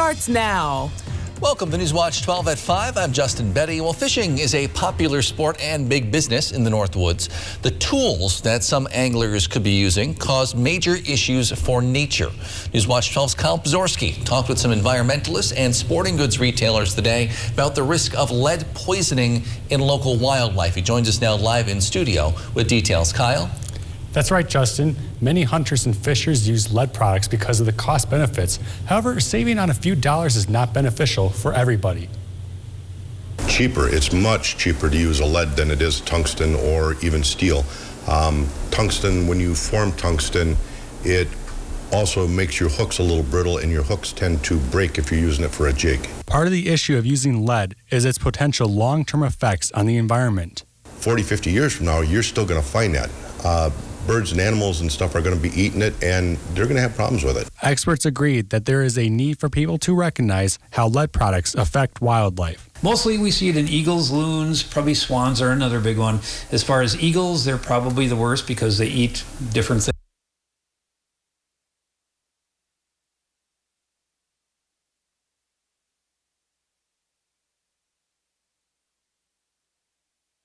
starts now. Welcome to Newswatch 12 at 5. I'm Justin Betty. Well, fishing is a popular sport and big business in the North Woods. The tools that some anglers could be using cause major issues for nature. Newswatch 12's Kyle Pazorski talked with some environmentalists and sporting goods retailers today about the risk of lead poisoning in local wildlife. He joins us now live in studio with details. Kyle? That's right, Justin. Many hunters and fishers use lead products because of the cost benefits. However, saving on a few dollars is not beneficial for everybody. Cheaper. It's much cheaper to use a lead than it is tungsten or even steel. Tungsten, when you form tungsten, it also makes your hooks a little brittle, and your hooks tend to break if you're using it for a jig. Part of the issue of using lead is its potential long-term effects on the environment. 40, 50 years from now, you're still going to find that. Birds and animals and stuff are going to be eating it, and they're going to have problems with it. Experts agreed that there is a need for people to recognize how lead products affect wildlife. Mostly we see it in eagles, loons, probably swans are another big one. As far as eagles, they're probably the worst because they eat different things.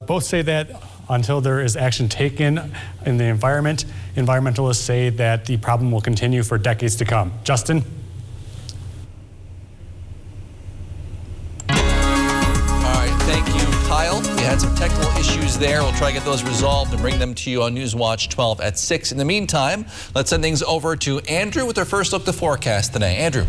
Both say that until there is action taken in the environment, environmentalists say that the problem will continue for decades to come. Justin? All right, thank you, Kyle. We had some technical issues there. We'll try to get those resolved and bring them to you on Newswatch 12 at 6. In the meantime, let's send things over to Andrew with our first look at the forecast today. Andrew.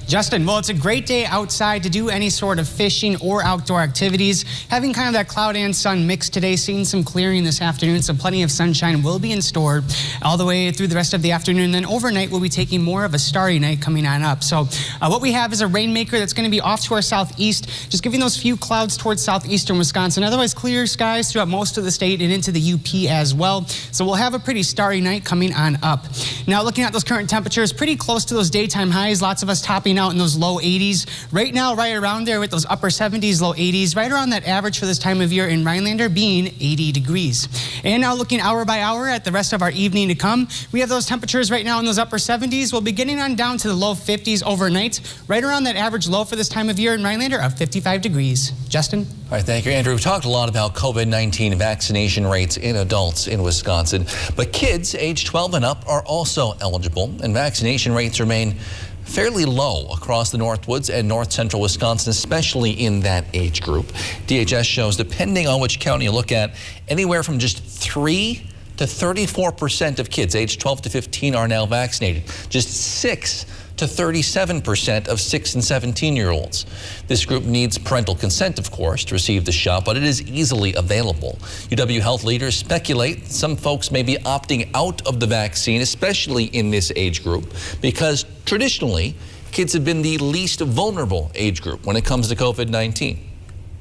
Justin, well, it's a great day outside to do any sort of fishing or outdoor activities. Having kind of that cloud and sun mix today, seeing some clearing this afternoon, so plenty of sunshine will be in store all the way through the rest of the afternoon. Then overnight, we'll be taking more of a starry night coming on up. So what we have is a rainmaker that's going to be off to our southeast, just giving those few clouds towards southeastern Wisconsin. Otherwise, clear skies throughout most of the state and into the UP as well. So we'll have a pretty starry night coming on up. Now, looking at those current temperatures, pretty close to those daytime highs. Lots of us topping out in those low 80s. Right now, right around there with those upper 70s, low 80s, right around that average for this time of year in Rhinelander being 80 degrees. And now looking hour by hour at the rest of our evening to come, we have those temperatures right now in those upper 70s. We'll be getting on down to the low 50s overnight, right around that average low for this time of year in Rhinelander of 55 degrees. Justin? All right, thank you, Andrew. We've talked a lot about COVID-19 vaccination rates in adults in Wisconsin, but kids age 12 and up are also eligible, and vaccination rates remain fairly low across the North Woods and north central Wisconsin, especially in that age group. DHS shows, depending on which county you look at, anywhere from just 3 to 34% of kids aged 12 to 15 are now vaccinated. Just 6 to 37% of 6 and 17-year-olds. This group needs parental consent, of course, to receive the shot, but it is easily available. UW health leaders speculate some folks may be opting out of the vaccine, especially in this age group, because traditionally, kids have been the least vulnerable age group when it comes to COVID-19.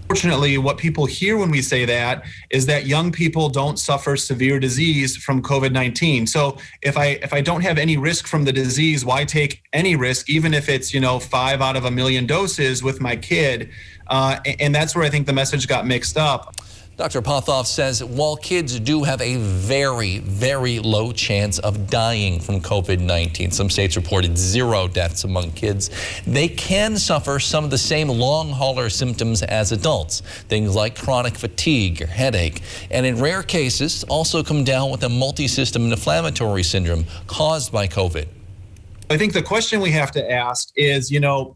Fortunately, what people hear when we say that is that young people don't suffer severe disease from COVID-19. So if I don't have any risk from the disease, why take any risk, even if it's, 5 out of a million doses with my kid? And that's where I think the message got mixed up. Dr. Pothoff says while kids do have a very, very low chance of dying from COVID-19, some states reported 0 deaths among kids, they can suffer some of the same long hauler symptoms as adults, things like chronic fatigue or headache, and in rare cases also come down with a multi-system inflammatory syndrome caused by COVID. I think the question we have to ask is,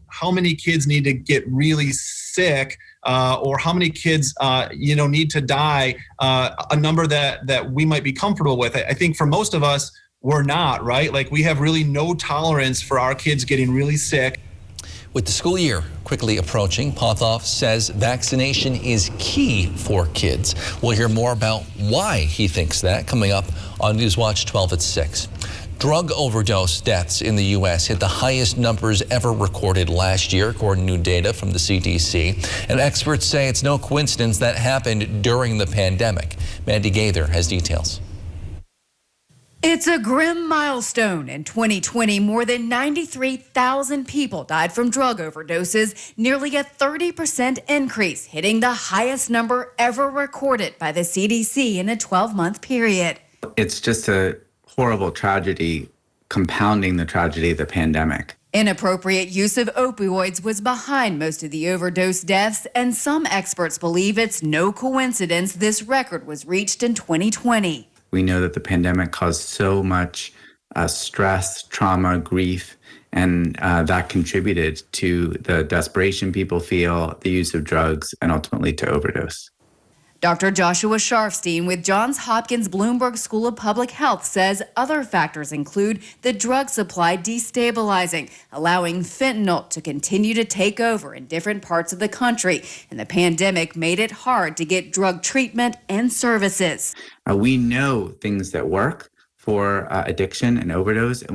how many kids need to get really sick, or how many kids, need to die, a number that we might be comfortable with. I think for most of us, we're not, right? Like, we have really no tolerance for our kids getting really sick. With the school year quickly approaching, Pothoff says vaccination is key for kids. We'll hear more about why he thinks that coming up on Newswatch 12 at 6. Drug overdose deaths in the U.S. hit the highest numbers ever recorded last year, according to new data from the CDC. And experts say it's no coincidence that happened during the pandemic. Mandy Gaither has details. It's a grim milestone. In 2020, more than 93,000 people died from drug overdoses, nearly a 30% increase, hitting the highest number ever recorded by the CDC in a 12-month period. It's just a horrible tragedy compounding the tragedy of the pandemic. Inappropriate use of opioids was behind most of the overdose deaths, and some experts believe it's no coincidence this record was reached in 2020. We know that the pandemic caused so much stress, trauma, grief, and that contributed to the desperation people feel, the use of drugs, and ultimately to overdose. Dr. Joshua Sharfstein with Johns Hopkins Bloomberg School of Public Health says other factors include the drug supply destabilizing, allowing fentanyl to continue to take over in different parts of the country, and the pandemic made it hard to get drug treatment and services. We know things that work for addiction and overdose, and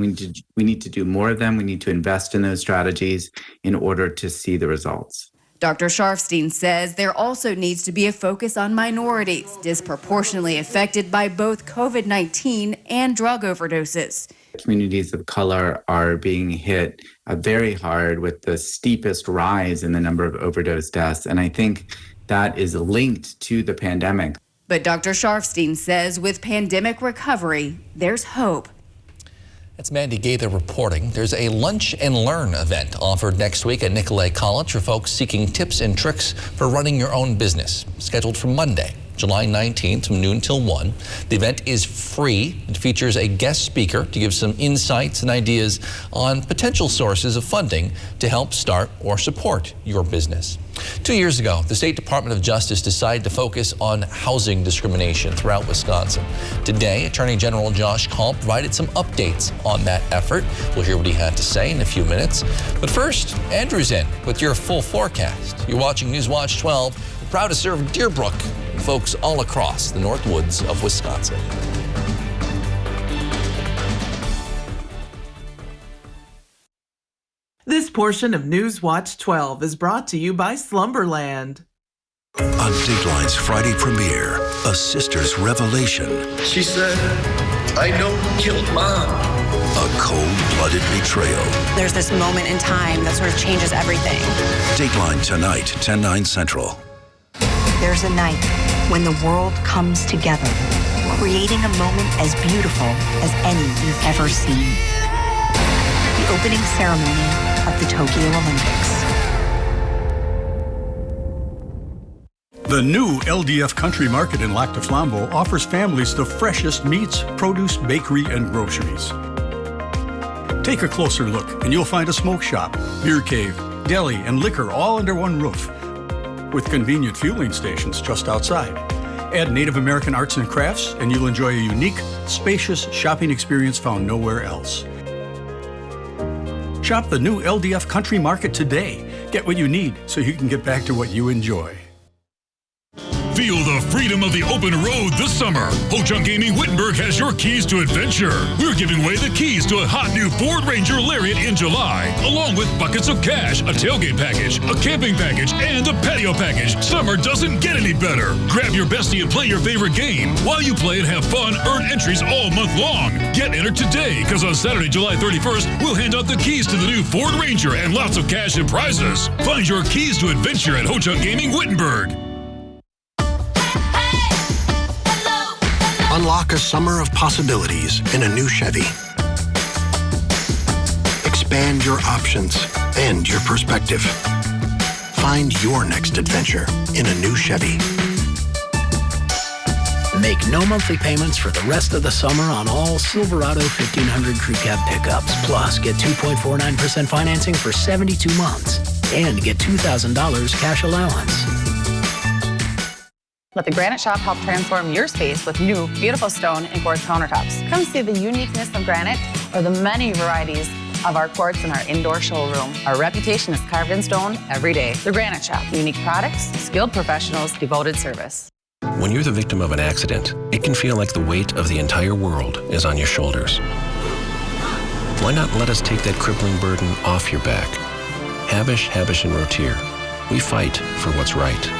we need to do more of them. We need to invest in those strategies in order to see the results. Dr. Sharfstein says there also needs to be a focus on minorities disproportionately affected by both COVID-19 and drug overdoses. Communities of color are being hit very hard with the steepest rise in the number of overdose deaths, and I think that is linked to the pandemic. But Dr. Sharfstein says with pandemic recovery, there's hope. That's Mandy Gaither reporting. There's a Lunch and Learn event offered next week at Nicolet College for folks seeking tips and tricks for running your own business. Scheduled for Monday, July 19th from noon till 1. The event is free. It features a guest speaker to give some insights and ideas on potential sources of funding to help start or support your business. 2 years ago, the State Department of Justice decided to focus on housing discrimination throughout Wisconsin. Today, Attorney General Josh Kaul provided some updates on that effort. We'll hear what he had to say in a few minutes. But first, Andrew's in with your full forecast. You're watching Newswatch 12. We're proud to serve Deerbrook and folks all across the North Woods of Wisconsin. This portion of Newswatch 12 is brought to you by Slumberland. On Dateline's Friday premiere, a sister's revelation. She said, I know who killed Mom. A cold-blooded betrayal. There's this moment in time that sort of changes everything. Dateline tonight, 10/9 Central. There's a night when the world comes together, creating a moment as beautiful as any you've ever seen. The opening ceremony of the Tokyo Olympics. The new LDF Country Market in Lac du Flambeau offers families the freshest meats, produce, bakery, and groceries. Take a closer look and you'll find a smoke shop, beer cave, deli, and liquor all under one roof, with convenient fueling stations just outside. Add Native American arts and crafts and you'll enjoy a unique, spacious shopping experience found nowhere else. Shop the new LDF Country Market today. Get what you need so you can get back to what you enjoy. Feel the freedom of the open road this summer. Ho-Chunk Gaming Wittenberg has your keys to adventure. We're giving away the keys to a hot new Ford Ranger Lariat in July, along with buckets of cash, a tailgate package, a camping package, and a patio package. Summer doesn't get any better. Grab your bestie and play your favorite game. While you play and have fun, earn entries all month long. Get entered today, because on Saturday, July 31st, we'll hand out the keys to the new Ford Ranger and lots of cash and prizes. Find your keys to adventure at Ho-Chunk Gaming Wittenberg. Unlock a summer of possibilities in a new Chevy. Expand your options and your perspective. Find your next adventure in a new Chevy. Make no monthly payments for the rest of the summer on all Silverado 1500 Crew Cab pickups. Plus, get 2.49% financing for 72 months and get $2,000 cash allowance. Let the Granite Shop help transform your space with new, beautiful stone and quartz countertops. Come see the uniqueness of granite or the many varieties of our quartz in our indoor showroom. Our reputation is carved in stone every day. The Granite Shop, unique products, skilled professionals, devoted service. When you're the victim of an accident, it can feel like the weight of the entire world is on your shoulders. Why not let us take that crippling burden off your back? Habish, and Rotier. We fight for what's right.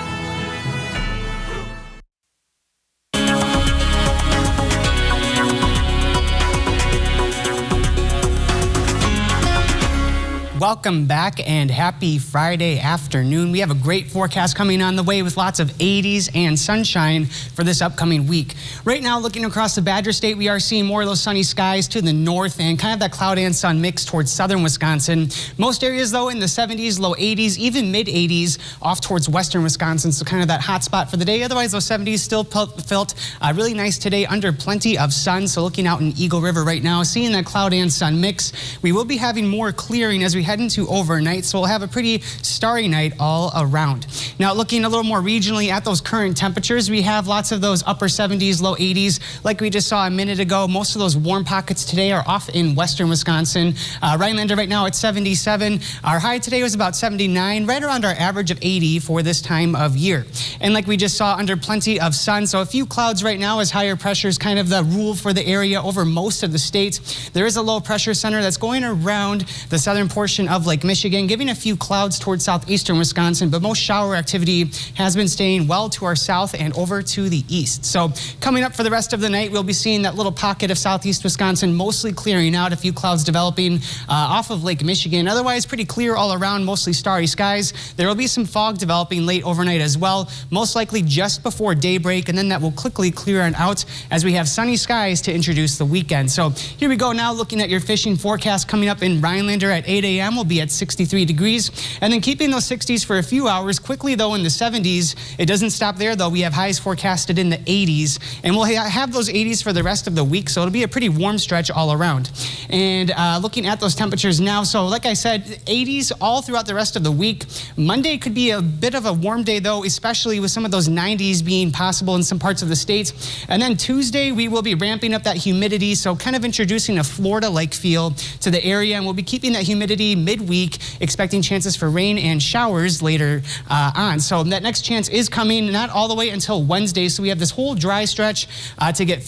welcome back and happy Friday afternoon. We have a great forecast coming on the way with lots of 80s and sunshine for this upcoming week. Right now, looking across the Badger State, we are seeing more of those sunny skies to the north and kind of that cloud and sun mix towards southern Wisconsin. Most areas, though, in the 70s, low 80s, even mid 80s off towards western Wisconsin, so kind of that hot spot for the day. Otherwise, those 70s still felt really nice today under plenty of sun. So looking out in Eagle River right now, seeing that cloud and sun mix. We will be having more clearing as we head into overnight, so we'll have a pretty starry night all around. Now, looking a little more regionally at those current temperatures, we have lots of those upper 70s, low 80s. Like we just saw a minute ago, most of those warm pockets today are off in western Wisconsin. Rhinelander right now at 77. Our high today was about 79, right around our average of 80 for this time of year. And like we just saw, under plenty of sun, so a few clouds right now as higher pressure is kind of the rule for the area over most of the state. There is a low pressure center that's going around the southern portion of Lake Michigan, giving a few clouds towards southeastern Wisconsin, but most shower activity has been staying well to our south and over to the east. So coming up for the rest of the night, we'll be seeing that little pocket of southeast Wisconsin mostly clearing out, a few clouds developing off of Lake Michigan. Otherwise, pretty clear all around, mostly starry skies. There will be some fog developing late overnight as well, most likely just before daybreak, and then that will quickly clear on out as we have sunny skies to introduce the weekend. So here we go now, looking at your fishing forecast coming up in Rhinelander at 8 a.m. We'll be at 63 degrees, and then keeping those 60s for a few hours. Quickly, though, in the 70s. It doesn't stop there, though. We have highs forecasted in the 80s, and we'll have those 80s for the rest of the week, so it'll be a pretty warm stretch all around. And looking at those temperatures now, so like I said, 80s all throughout the rest of the week. Monday could be a bit of a warm day, though, especially with some of those 90s being possible in some parts of the state. And then Tuesday, we will be ramping up that humidity, so kind of introducing a Florida-like feel to the area, and we'll be keeping that humidity midweek, expecting chances for rain and showers later on. So that next chance is coming, not all the way until Wednesday, so we have this whole dry stretch to get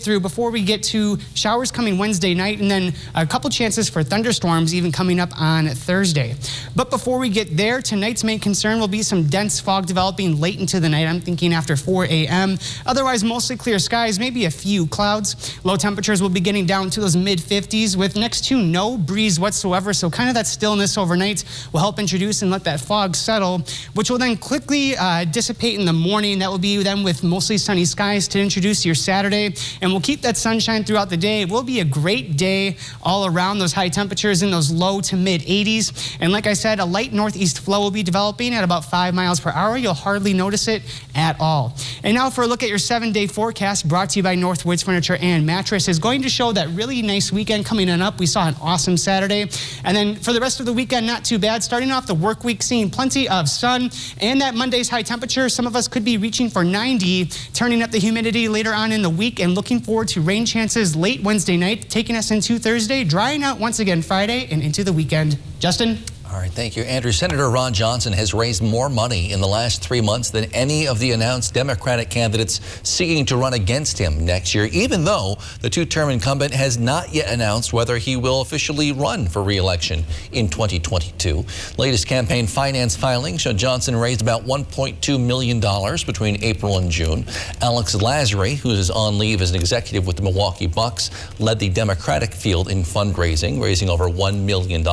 through before we get to showers coming Wednesday night, and then a couple chances for thunderstorms even coming up on Thursday. But before we get there, tonight's main concern will be some dense fog developing late into the night. I'm thinking after 4 a.m. Otherwise, mostly clear skies, maybe a few clouds. Low temperatures will be getting down to those mid-50s with next to no breeze whatsoever, so kind of that stillness overnight will help introduce and let that fog settle, which will then quickly dissipate in the morning. That will be then with mostly sunny skies to introduce your Saturday, and we'll keep that sunshine throughout the day. It will be a great day all around, those high temperatures in those low to mid 80s. And like I said, a light northeast flow will be developing at about 5 miles per hour. You'll hardly notice it at all. And now for a look at your 7-day forecast brought to you by Northwoods Furniture and Mattress, is going to show that really nice weekend coming on up. We saw an awesome Saturday, and then for the rest of the weekend, not too bad. Starting off the work week, seeing plenty of sun and that Monday's high temperature. Some of us could be reaching for 90, turning up the humidity later on in the week, and looking forward to rain chances late Wednesday night, taking us into Thursday, drying out once again Friday and into the weekend. Justin? All right, thank you, Andrew. Senator Ron Johnson has raised more money in the last 3 months than any of the announced Democratic candidates seeking to run against him next year, even though the two-term incumbent has not yet announced whether he will officially run for re-election in 2022. Latest campaign finance filings show Johnson raised about $1.2 million between April and June. Alex Lazary, who is on leave as an executive with the Milwaukee Bucks, led the Democratic field in fundraising, raising over $1 million.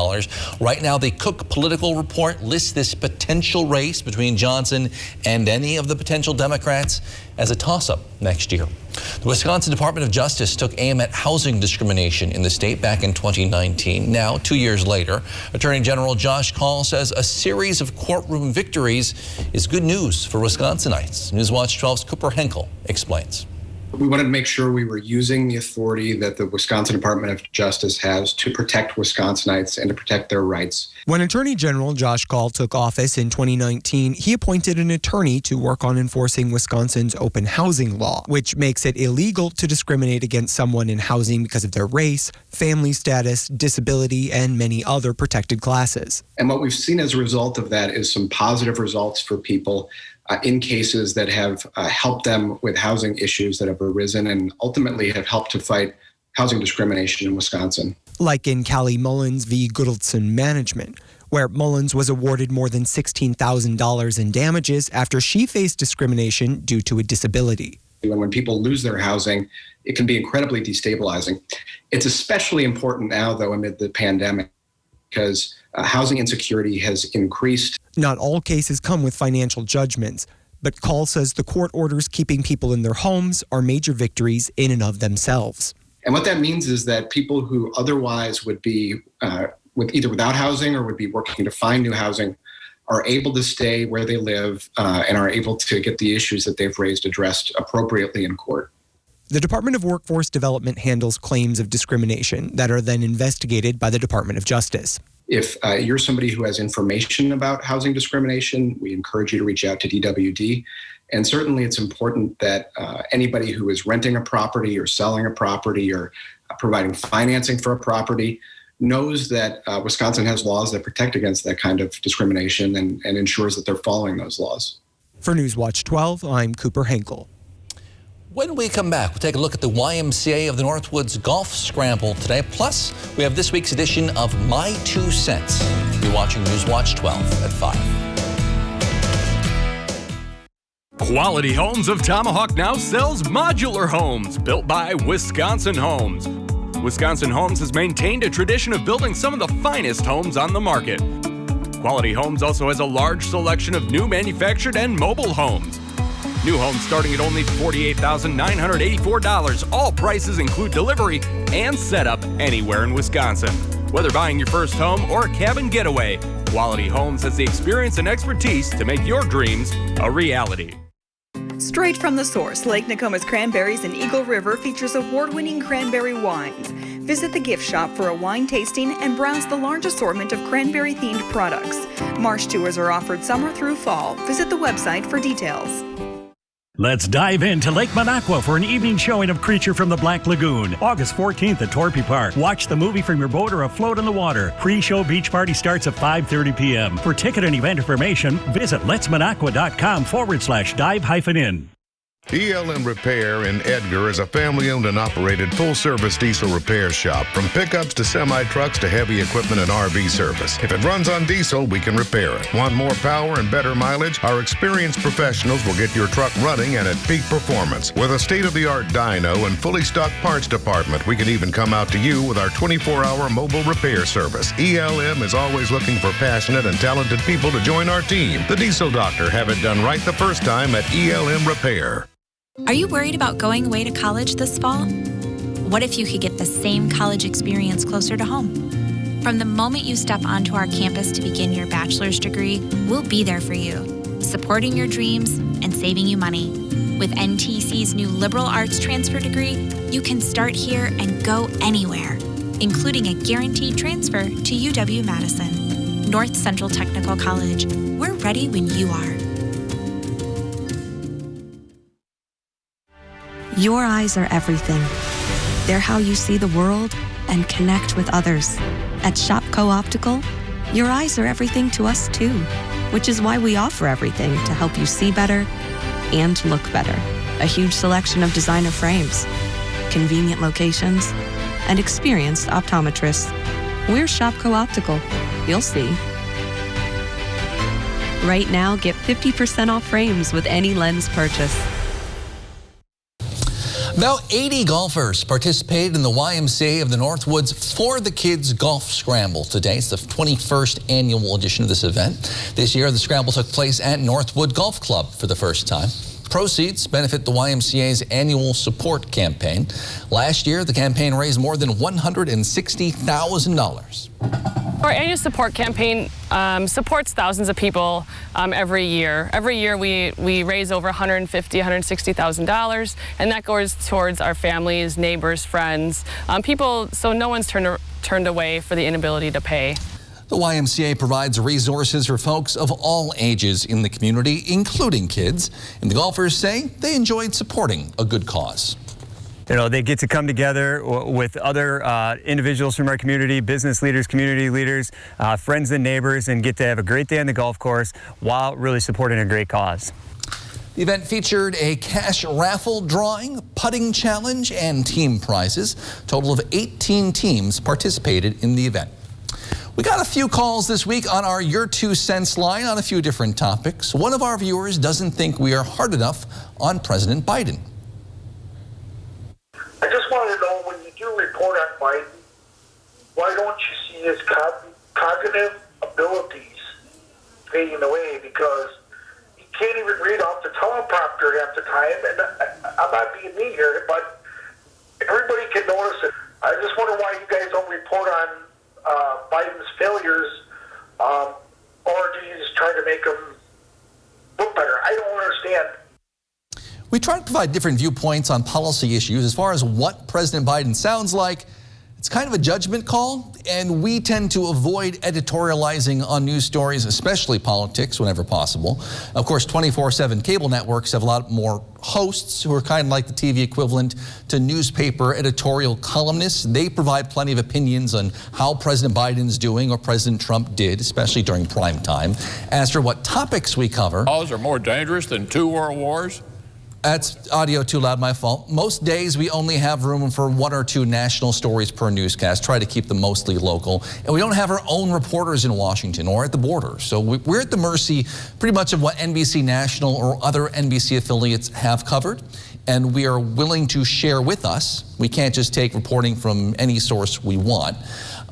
Right now, the Cook Political Report lists this potential race between Johnson and any of the potential Democrats as a toss-up next year. The Wisconsin Department of Justice took aim at housing discrimination in the state back in 2019. Now, 2 years later, Attorney General Josh Kaul says a series of courtroom victories is good news for Wisconsinites. Newswatch 12's Cooper Henkel explains. We wanted to make sure we were using the authority that the Wisconsin Department of Justice has to protect Wisconsinites and to protect their rights. When Attorney General Josh Kaul took office in 2019, he appointed an attorney to work on enforcing Wisconsin's open housing law, which makes it illegal to discriminate against someone in housing because of their race, family status, disability, and many other protected classes. And what we've seen as a result of that is some positive results for people in cases that have helped them with housing issues that have arisen and ultimately have helped to fight housing discrimination in Wisconsin. Like in Callie Mullins v. Goodleson Management, where Mullins was awarded more than $16,000 in damages after she faced discrimination due to a disability. When people lose their housing, it can be incredibly destabilizing. It's especially important now, though, amid the pandemic, because housing insecurity has increased. Not all cases come with financial judgments, but Call says the court orders keeping people in their homes are major victories in and of themselves. And what that means is that people who otherwise would be either without housing or would be working to find new housing are able to stay where they live and are able to get the issues that they've raised addressed appropriately in court. The Department of Workforce Development handles claims of discrimination that are then investigated by the Department of Justice. If you're somebody who has information about housing discrimination, we encourage you to reach out to DWD. And certainly it's important that anybody who is renting a property or selling a property or providing financing for a property knows that Wisconsin has laws that protect against that kind of discrimination and ensures that they're following those laws. For Newswatch 12, I'm Cooper Henkel. When we come back, we'll take a look at the YMCA of the Northwoods Golf Scramble today. Plus, we have this week's edition of My 2 Cents. You're watching Newswatch 12 at 5. Quality Homes of Tomahawk now sells modular homes built by Wisconsin Homes. Wisconsin Homes has maintained a tradition of building some of the finest homes on the market. Quality Homes also has a large selection of new manufactured and mobile homes. New homes starting at only $48,984. All prices include delivery and setup anywhere in Wisconsin. Whether buying your first home or a cabin getaway, Quality Homes has the experience and expertise to make your dreams a reality. Straight from the source, Lake Nokomis Cranberries in Eagle River features award-winning cranberry wines. Visit the gift shop for a wine tasting and browse the large assortment of cranberry-themed products. Marsh tours are offered summer through fall. Visit the website for details. Let's dive into Lake Minocqua for an evening showing of Creature from the Black Lagoon, August 14th at Torpy Park. Watch the movie from your boat or afloat in the water. Pre-show beach party starts at 5:30 p.m. For ticket and event information, visit letsminocqua.com/dive-in. ELM Repair in Edgar is a family-owned and operated full-service diesel repair shop. From pickups to semi-trucks to heavy equipment and RV service. If it runs on diesel, we can repair it. Want more power and better mileage? Our experienced professionals will get your truck running and at peak performance. With a state-of-the-art dyno and fully stocked parts department, we can even come out to you with our 24-hour mobile repair service. ELM is always looking for passionate and talented people to join our team. The Diesel Doctor have it done right the first time at ELM Repair. Are you worried about going away to college this fall? What if you could get the same college experience closer to home? From the moment you step onto our campus to begin your bachelor's degree, we'll be there for you, supporting your dreams and saving you money. With NTC's new liberal arts transfer degree, you can start here and go anywhere, including a guaranteed transfer to UW-Madison. North Central Technical College. We're ready when you are. Your eyes are everything. They're how you see the world and connect with others. At Shopco Optical, your eyes are everything to us too, which is why we offer everything to help you see better and look better. A huge selection of designer frames, convenient locations, and experienced optometrists. We're Shopco Optical. You'll see. Right now, get 50% off frames with any lens purchase. About 80 golfers participated in the YMCA of the Northwoods For the Kids Golf Scramble today. It's the 21st annual edition of this event. This year, the scramble took place at Northwood Golf Club for the first time. Proceeds benefit the YMCA's annual support campaign. Last year, the campaign raised more than $160,000. Our annual support campaign supports thousands of people every year. Every year we raise over $150,000, $160,000, and that goes towards our families, neighbors, friends, people, so no one's turned away for the inability to pay. The YMCA provides resources for folks of all ages in the community, including kids, and the golfers say they enjoyed supporting a good cause. You know, they get to come together with other individuals from our community, business leaders, community leaders, friends and neighbors, and get to have a great day on the golf course while really supporting a great cause. The event featured a cash raffle drawing, putting challenge, and team prizes. A total of 18 teams participated in the event. We got a few calls this week on our Your 2 Cents line on a few different topics. One of our viewers doesn't think we are hard enough on President Biden. I just want to know, when you do report on Biden, why don't you see his cognitive abilities fading away because you can't even read off the teleprompter half the time. And I'm not being mean here, but everybody can notice it. I just wonder why you guys don't report on Biden's failures, or do you just try to make them look better? I don't understand. We try to provide different viewpoints on policy issues. As far as what President Biden sounds like, it's kind of a judgment call, and we tend to avoid editorializing on news stories, especially politics, whenever possible. Of course, 24/7 cable networks have a lot more hosts who are kind of like the TV equivalent to newspaper editorial columnists. They provide plenty of opinions on how President Biden's doing or President Trump did, especially during prime time. As for what topics we cover... Laws are more dangerous than 2 world wars? That's audio too loud, my fault. Most days we only have room for 1 or 2 national stories per newscast, try to keep them mostly local. And we don't have our own reporters in Washington or at the border. So we're at the mercy pretty much of what NBC National or other NBC affiliates have covered. And we are willing to share with us. We can't just take reporting from any source we want.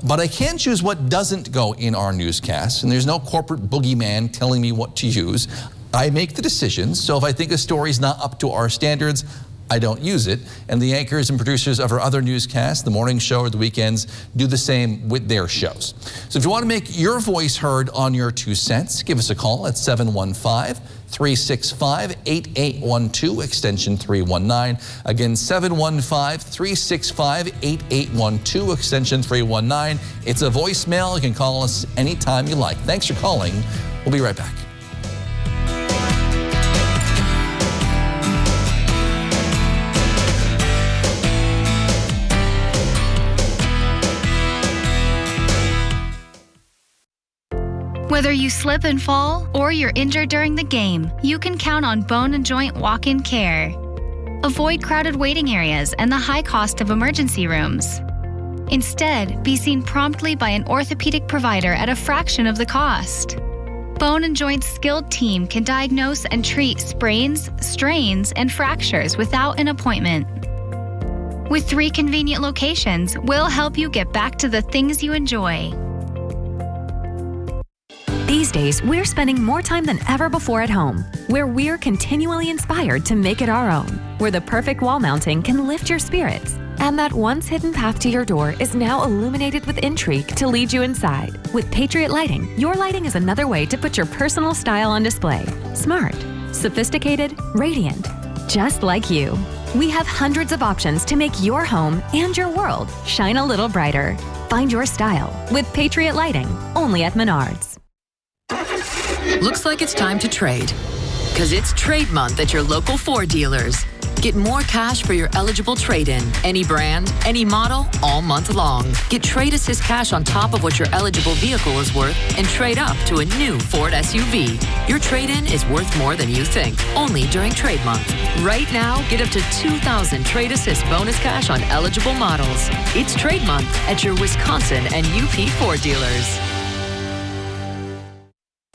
But I can choose what doesn't go in our newscasts. And there's no corporate boogeyman telling me what to use. I make the decisions, so if I think a story's not up to our standards, I don't use it. And the anchors and producers of our other newscasts, the morning show or the weekends, do the same with their shows. So if you want to make your voice heard on your 2 cents, give us a call at 715-365-8812, extension 319. Again, 715-365-8812, extension 319. It's a voicemail. You can call us anytime you like. Thanks for calling. We'll be right back. Whether you slip and fall or you're injured during the game, you can count on Bone and Joint walk-in care. Avoid crowded waiting areas and the high cost of emergency rooms. Instead, be seen promptly by an orthopedic provider at a fraction of the cost. Bone and Joint's skilled team can diagnose and treat sprains, strains, and fractures without an appointment. With 3 convenient locations, we'll help you get back to the things you enjoy. These days, we're spending more time than ever before at home, where we're continually inspired to make it our own, where the perfect wall mounting can lift your spirits, and that once hidden path to your door is now illuminated with intrigue to lead you inside. With Patriot Lighting, your lighting is another way to put your personal style on display. Smart, sophisticated, radiant, just like you. We have hundreds of options to make your home and your world shine a little brighter. Find your style with Patriot Lighting, only at Menards. Looks like it's time to trade. Because it's trade month at your local Ford dealers. Get more cash for your eligible trade-in. Any brand, any model, all month long. Get Trade Assist cash on top of what your eligible vehicle is worth and trade up to a new Ford SUV. Your trade-in is worth more than you think, only during trade month. Right now, get up to $2,000 Trade Assist bonus cash on eligible models. It's trade month at your Wisconsin and UP Ford dealers.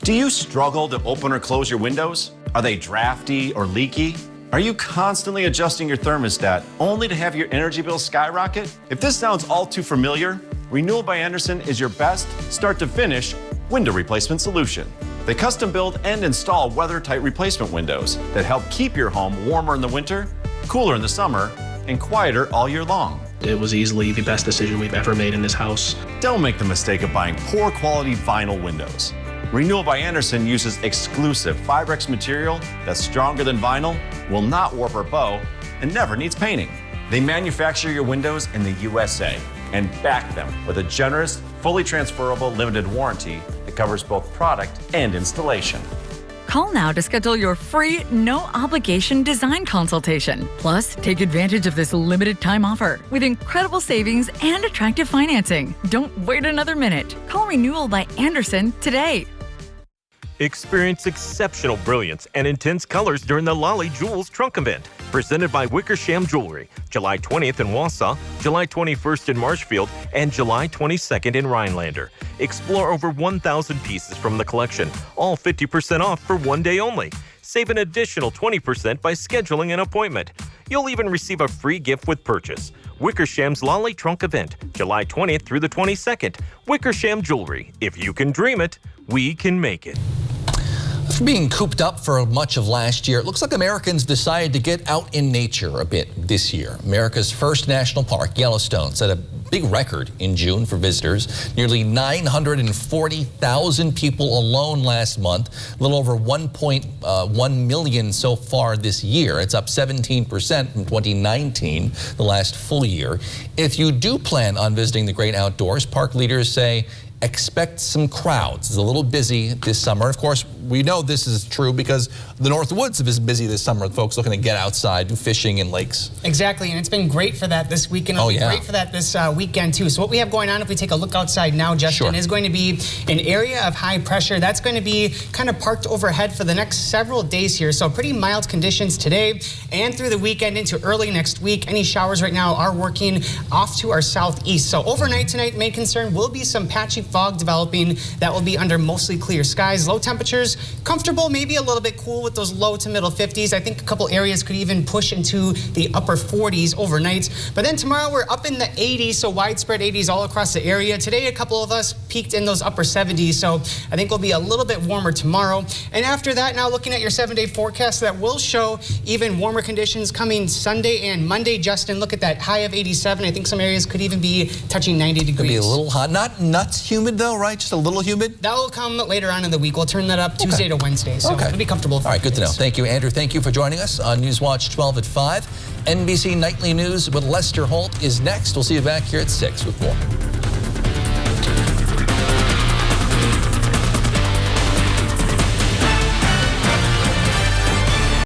Do you struggle to open or close your windows? Are they drafty or leaky? Are you constantly adjusting your thermostat only to have your energy bill skyrocket? If this sounds all too familiar, Renewal by Andersen is your best start-to-finish window replacement solution. They custom build and install weather-tight replacement windows that help keep your home warmer in the winter, cooler in the summer, and quieter all year long. It was easily the best decision we've ever made in this house. Don't make the mistake of buying poor quality vinyl windows. Renewal by Andersen uses exclusive Fibrex material that's stronger than vinyl, will not warp or bow, and never needs painting. They manufacture your windows in the USA and back them with a generous, fully transferable limited warranty that covers both product and installation. Call now to schedule your free, no-obligation design consultation. Plus, take advantage of this limited time offer with incredible savings and attractive financing. Don't wait another minute. Call Renewal by Andersen today. Experience exceptional brilliance and intense colors during the Lolly Jewels Trunk Event, presented by Wickersham Jewelry, July 20th in Wausau, July 21st in Marshfield, and July 22nd in Rhinelander. Explore over 1,000 pieces from the collection, all 50% off for one day only. Save an additional 20% by scheduling an appointment. You'll even receive a free gift with purchase. Wickersham's Lolly Trunk event, July 20th through the 22nd. Wickersham Jewelry. If you can dream it, we can make it. After being cooped up for much of last year, it looks like Americans decided to get out in nature a bit this year. America's first national park, Yellowstone, set a big record in June for visitors. Nearly 940,000 people alone last month, a little over 1.1 million so far this year. It's up 17% from 2019, the last full year. If you do plan on visiting the great outdoors, park leaders say expect some crowds. It's a little busy this summer. Of course, we know this is true because the North Woods is busy this summer with folks looking to get outside, do fishing in lakes. Exactly, and it's been great for that this weekend. It'll be great for that this weekend, too. So what we have going on, if we take a look outside now, Justin, is going to be an area of high pressure. That's going to be kind of parked overhead for the next several days here. So pretty mild conditions today and through the weekend into early next week. Any showers right now are working off to our southeast. So overnight tonight, main concern will be some patchy fog developing that will be under mostly clear skies. Low temperatures, comfortable, maybe a little bit cool with those low to middle 50s. I think a couple areas could even push into the upper 40s overnight. But then tomorrow we're up in the 80s, so widespread 80s all across the area. Today a couple of us peaked in those upper 70s, so I think we'll be a little bit warmer tomorrow. And after that, now looking at your 7-day forecast, that will show even warmer conditions coming Sunday and Monday. Justin, look at that high of 87. I think some areas could even be touching 90 degrees. Could be a little hot, not nuts humid though, right? Just a little humid? That will come later on in the week. We'll turn that up Tuesday to Wednesday, so it'll be comfortable. All right, good to know. Thank you, Andrew. Thank you for joining us on Newswatch 12 at 5. NBC Nightly News with Lester Holt is next. We'll see you back here at 6 with more.